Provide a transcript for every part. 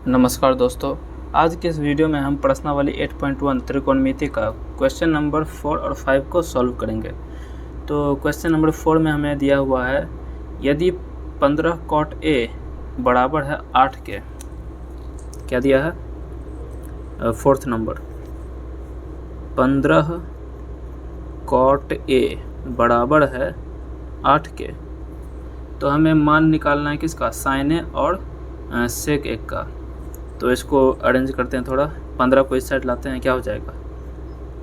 नमस्कार दोस्तों, आज के इस वीडियो में हम प्रश्नावली 8.1 त्रिकोणमिति का क्वेश्चन नंबर 4 और 5 को सॉल्व करेंगे। तो क्वेश्चन नंबर 4 में हमें दिया हुआ है, यदि 15 cot A बराबर है 8 के, क्या दिया है? 4th नंबर, 15 cot A बराबर है 8 के, तो हमें मान निकालना है किसका? sin A और sec A का। तो इसको अरेंज करते हैं थोड़ा, 15 को इस साइड लाते हैं, क्या हो जाएगा?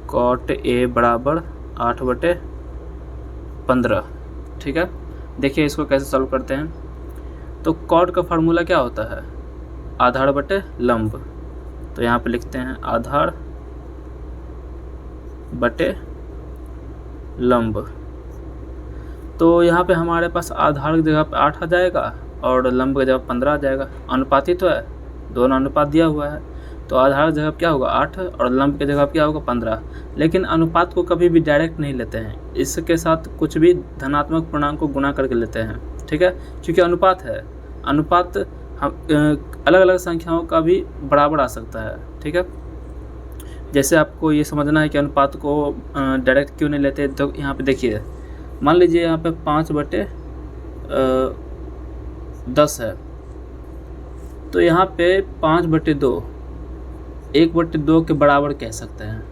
cot A बराबर 8/15। ठीक है, देखिए इसको कैसे सॉल्व करते हैं। तो cot का फार्मूला क्या होता है? आधार बटे लंब। तो यहाँ पे लिखते हैं आधार बटे लंब। तो यहाँ पे हमारे पास आधार की जगह पे 8 आ जाएगा और लंब की जगह 15 आ जाएगा। अनुपाती तो है, दोनों अनुपात दिया हुआ है, तो आधार की जगह क्या होगा? 8 और लंब की जगह क्या होगा? 15। लेकिन अनुपात को कभी भी डायरेक्ट नहीं लेते हैं, इसके साथ कुछ भी धनात्मक पूर्णांक को गुणा करके लेते हैं। ठीक है, क्योंकि अनुपात है, अनुपात हम अलग अलग संख्याओं का भी बराबर आ सकता है। ठीक है, जैसे आपको ये समझना है कि अनुपात को डायरेक्ट क्यों नहीं लेते, तो यहाँ पे देखिए, मान लीजिए यहाँ पे 5/10 है, तो यहाँ पे 5/2 1/2 के बराबर कह सकते हैं।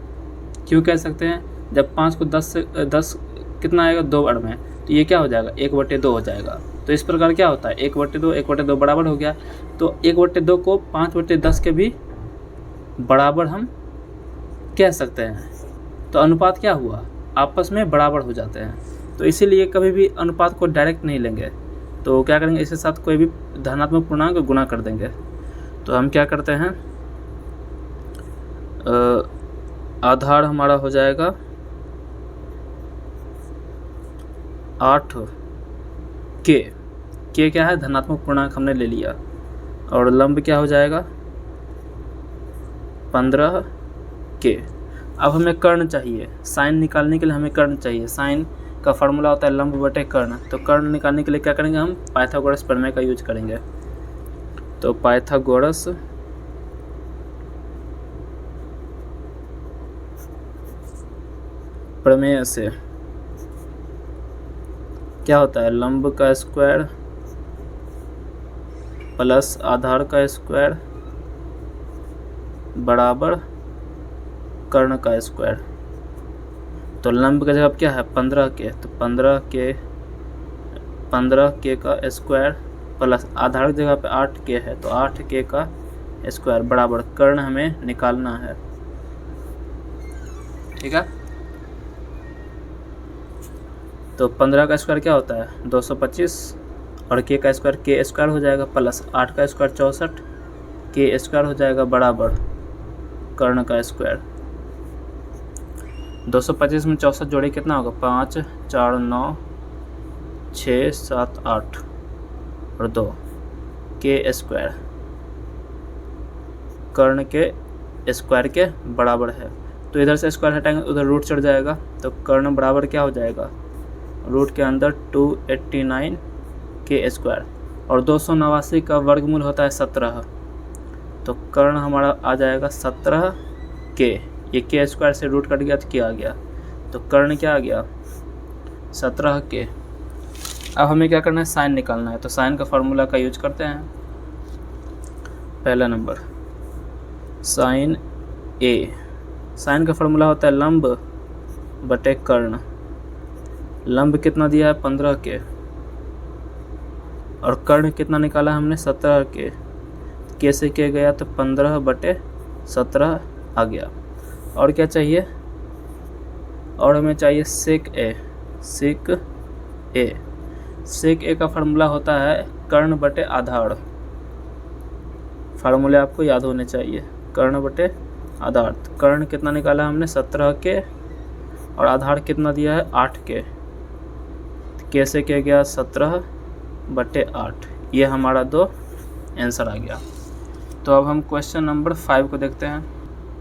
क्यों कह सकते हैं? जब 5 को 10 से 10 कितना आएगा? 2 बार में, तो ये क्या हो जाएगा? 1/2 हो जाएगा। तो इस प्रकार क्या होता है? 1/2 बराबर हो गया, तो 1/2 को 5/10 के भी बराबर हम कह सकते हैं। तो अनुपात क्या हुआ? आपस में बराबर हो जाते हैं। तो इसीलिए कभी भी अनुपात को डायरेक्ट नहीं लेंगे, तो क्या करेंगे? इसके साथ कोई भी धनात्मक पूर्णांक गुणा कर देंगे। तो हम क्या करते हैं, आधार हमारा हो जाएगा 8 के क्या है? धनात्मक पूर्णांक हमने ले लिया, और लंब क्या हो जाएगा? 15 के। अब हमें कर्ण चाहिए, साइन निकालने के लिए हमें कर्ण चाहिए। साइन का फार्मूला होता है लंब बटे कर्ण। तो कर्ण निकालने के लिए क्या करेंगे? हम पाइथागोरस प्रमेय का यूज करेंगे। तो पाइथागोरस प्रमेय से क्या होता है? लंब का स्क्वायर प्लस आधार का स्क्वायर बराबर कर्ण का स्क्वायर। तो लंब का जगह क्या है? 15 के, तो 15 के का स्क्वायर प्लस आधार की जगह पे 8 के है, तो 8 के का स्क्वायर बराबर कर्ण हमें निकालना है। ठीक है, तो 15 का स्क्वायर क्या होता है? 225, और के का स्क्वायर के स्क्वायर हो जाएगा, प्लस 8 का स्क्वायर 64 के स्क्वायर हो जाएगा बराबर कर्ण का स्क्वायर। 225 में 64 जोड़े कितना होगा? 5 4 9 6 7 8 और 2 के स्क्वायर कर्ण के स्क्वायर के बराबर है। तो इधर से स्क्वायर हटाएंगे, उधर रूट चढ़ जाएगा, तो कर्ण बराबर क्या हो जाएगा? रूट के अंदर 289 के स्क्वायर, और 289 का वर्गमूल होता है 17, तो कर्ण हमारा आ जाएगा 17 के। ये के स्क्वायर से रूट कट गया तो क्या आ गया? तो कर्ण क्या आ गया? 17 के। अब हमें क्या करना है? साइन निकालना है। तो साइन का फार्मूला का यूज करते हैं। पहला नंबर, साइन ए। साइन का फार्मूला होता है लंब बटे कर्ण। लंब कितना दिया है? 15 के, और कर्ण कितना निकाला हमने? 17 के। कैसे किया गया? तो 15/17 आ गया। और क्या चाहिए? और हमें चाहिए सेक ए। सेक ए, सेक ए का फार्मूला होता है कर्ण बटे आधार। फार्मूले आपको याद होने चाहिए, कर्ण बटे आधार। तो कर्ण कितना निकाला हमने? 17 के, और आधार कितना दिया है? 8 के। कैसे किया गया? 17/8। ये हमारा 2 आंसर आ गया। तो अब हम क्वेश्चन नंबर 5 को देखते हैं।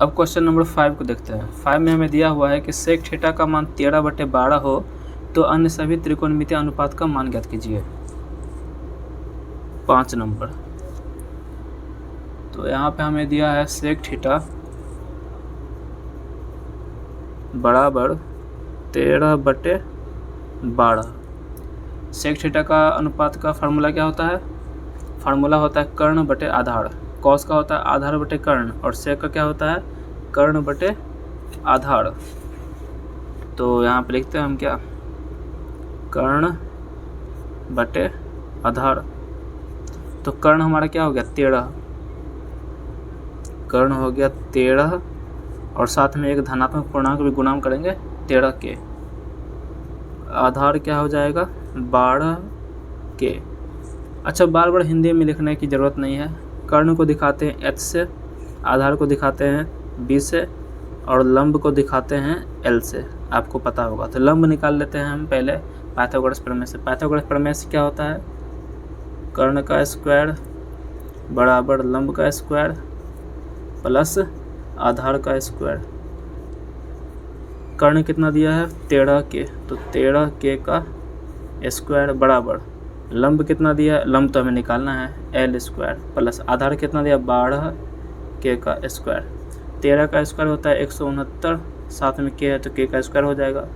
अब क्वेश्चन नंबर 5 को देखते हैं। 5 में हमें दिया हुआ है कि सेक थीटा का मान 13/12 हो तो अन्य सभी त्रिकोणमितीय अनुपात का मान ज्ञात कीजिए। 5 नंबर, तो यहाँ पे हमें दिया है सेक थीटा बराबर 13/12। सेक थीटा का अनुपात का फार्मूला क्या होता है? फार्मूला होता है कर्ण बटे आधार। कॉस का होता है आधार बटे कर्ण, और सेक का क्या होता है? कर्ण बटे आधार। तो यहाँ पे लिखते हैं हम क्या? कर्ण बटे आधार। तो कर्ण हमारा क्या हो गया? 13। कर्ण हो गया 13, और साथ में एक धनात्मक पूर्णांक भी गुणा करेंगे 13 के। आधार क्या हो जाएगा? 12 के। अच्छा, बार बार हिंदी में लिखने की ज़रूरत नहीं है। कर्ण को दिखाते हैं h से, आधार को दिखाते हैं b से, और लंब को दिखाते हैं l से। आपको पता होगा। तो लंब निकाल लेते हैं हम पहले पाइथागोरस प्रमेय से। पाइथागोरस प्रमेय से क्या होता है? कर्ण का स्क्वायर बराबर लंब का स्क्वायर प्लस आधार का स्क्वायर। कर्ण कितना दिया है? 13 के, तो 13 के का स्क्वायर बराबर लंब कितना दिया है? लंब तो हमें निकालना है, l स्क्वायर प्लस आधार कितना दिया? 12 के का स्क्वायर। 13 का स्क्वायर होता है 169, साथ में के है तो के का स्क्वायर हो जाएगा।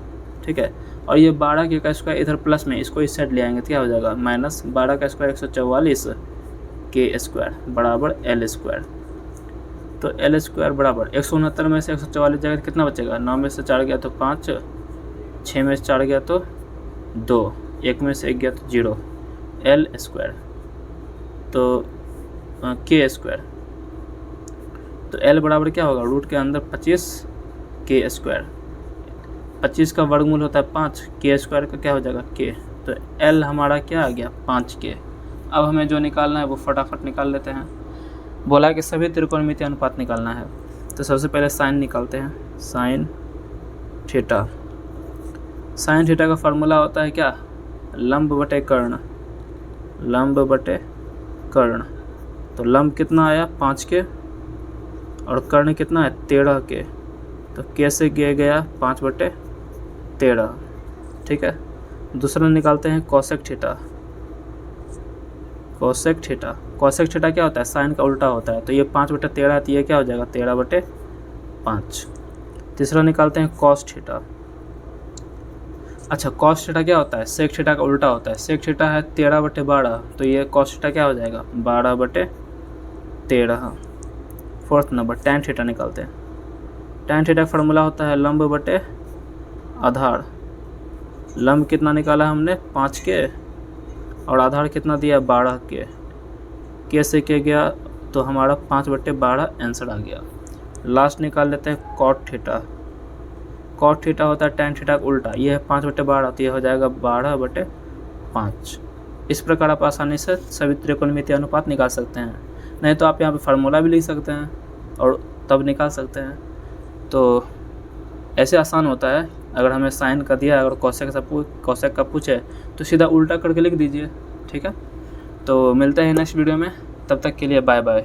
ठीक है, और ये 12 के का स्क्वायर इधर प्लस में, इसको इस साइड ले आएंगे तो क्या हो जाएगा? माइनस 12 का स्क्वायर 144 के स्क्वायर बराबर l स्क्वायर। तो l स्क्वायर बराबर 169 में से 144 जाएगा तो कितना बचेगा? 9 में से 4 गया तो 5, 6 में से 4 गया तो 2, 1 में से 1 गया तो 0, l स्क्वायर। तो के स्क्वायर, तो l बराबर क्या होगा? रूट के अंदर 25 के स्क्वायर। 25 का वर्गमूल होता है 5, के स्क्वायर का क्या हो जाएगा? के। तो l हमारा क्या आ गया? 5 के। अब हमें जो निकालना है वो फटाफट निकाल लेते हैं। बोला कि सभी त्रिकोणमितीय अनुपात निकालना है। तो सबसे पहले साइन निकालते हैं, साइन थीटा। साइन थीटा का फार्मूला होता है क्या? लंब बटे कर्ण, लंब बटे कर्ण। तो लंब कितना आया? 5 के, और कर्ण कितना है? 13 के। तो के से गया 5/13। ठीक है, दूसरा निकालते हैं cosec theta. Cosec theta, cosec theta क्या होता है? साइन का उल्टा होता है। तो ये 5/13 है, तो ये क्या हो जाएगा? 13/5। तीसरा निकालते हैं कॉस थीटा। अच्छा, कॉस थीटा क्या होता है? सेक थीटा का उल्टा होता है। सेक थीटा है 13/12, तो ये कॉस थीटा क्या हो जाएगा? 12/13। फोर्थ नंबर टैन थीटा निकालते हैं। टैन थीटा का फार्मूला होता है लंब बटे आधार। लंब कितना निकाला हमने? 5 के, और आधार कितना दिया? 12 के से के गया तो हमारा 5/12 आंसर आ गया। लास्ट निकाल लेते हैं कॉट थीटा। कॉट थीटा होता है टैन थीटा का उल्टा। ये है 5/12, तो ये हो जाएगा 12/5। इस प्रकार आप आसानी से सभी त्रिकोणमितीय अनुपात निकाल सकते हैं। नहीं तो आप यहाँ पे फार्मूला भी लिख सकते हैं और तब निकाल सकते हैं। तो ऐसे आसान होता है। अगर हमें साइन का दिया, अगर कोसेक का पूछे तो सीधा उल्टा करके लिख दीजिए। ठीक है, तो मिलते हैं नेक्स्ट वीडियो में, तब तक के लिए बाय बाय।